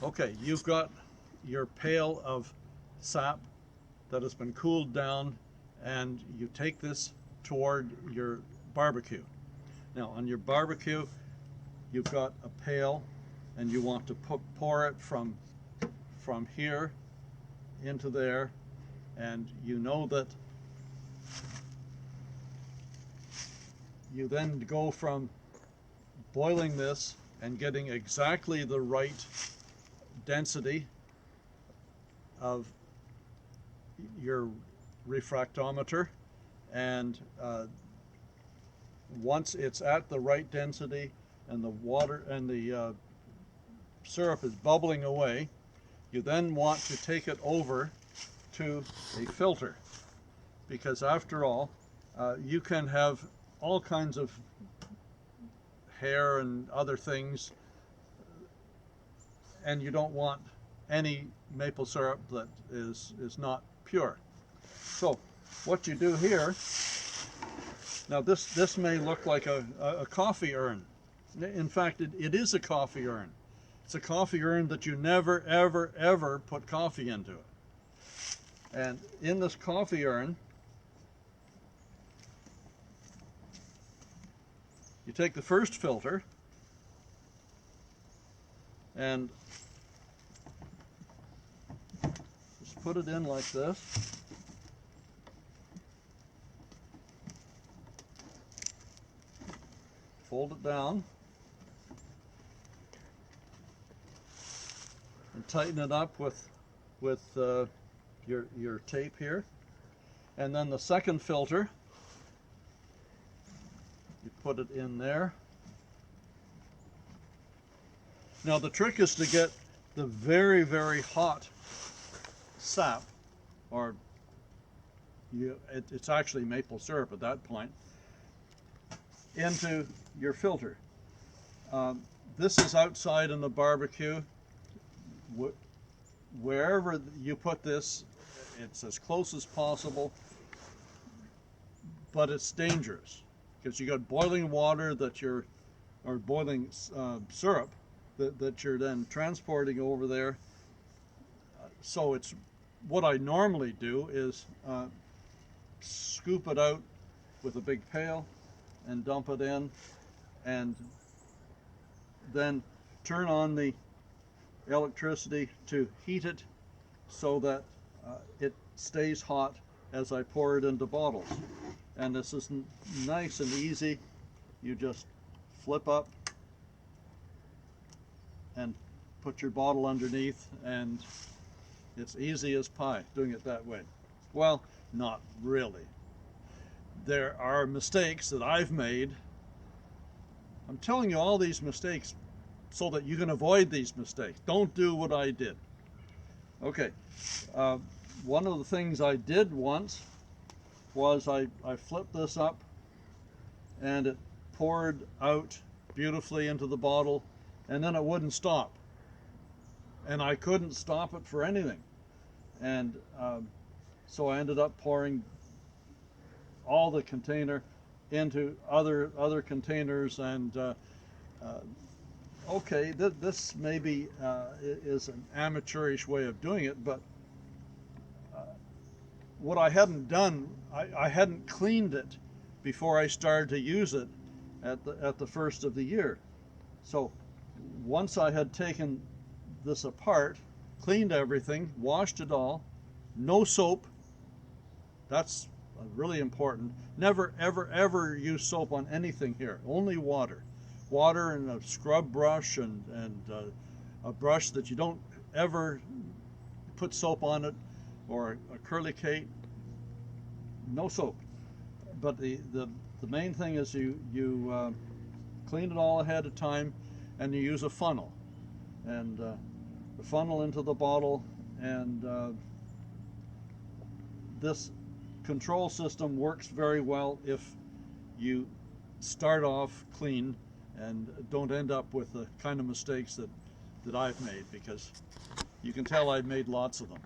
Okay, you've got your pail of sap that has been cooled down, and you take this toward your barbecue. Now on your barbecue, you've got a pail, and you want to pour it from here into there, and you know that you then go from boiling this and getting exactly the right density of your refractometer, and once it's at the right density and the water and the syrup is bubbling away, you then want to take it over to a filter, because after all, you can have all kinds of hair and other things, and you don't want any maple syrup that is not pure. So what you do here, now this may look like a coffee urn. In fact, it is a coffee urn. It's a coffee urn that you never ever put coffee into it. And in this coffee urn, you take the first filter and just put it in like this. Fold it down and tighten it up with your tape here. And then the second filter, you put it in there. Now the trick is to get the very hot sap, or it's actually maple syrup at that point, into your filter. This is outside in the barbecue. Wherever you put this, it's as close as possible, but it's dangerous because you got boiling water or boiling syrup that you're then transporting over there. So it's what I normally do is scoop it out with a big pail and dump it in, and then turn on the electricity to heat it so that it stays hot as I pour it into bottles. And this is nice and easy. You just flip up and put your bottle underneath, and it's easy as pie doing it that way. Well, not really. There are mistakes that I've made. I'm telling you all these mistakes so that you can avoid these mistakes. Don't do what I did. Okay, one of the things I did once was I flipped this up, and it poured out beautifully into the bottle, and then it wouldn't stop. And I couldn't stop it for anything. And so I ended up pouring all the container into other containers, and okay, this maybe is an amateurish way of doing it, but what I hadn't done, I hadn't cleaned it before I started to use it at the first of the year. So once I had taken this apart, cleaned everything, washed it all, no soap. That's really important. Never ever use soap on anything here. Only water. Water and a scrub brush and a brush that you don't ever put soap on it, or a curlicate. No soap. But the main thing is you clean it all ahead of time, and you use a funnel, and the funnel into the bottle, and this control system works very well if you start off clean and don't end up with the kind of mistakes that I've made, because you can tell I've made lots of them.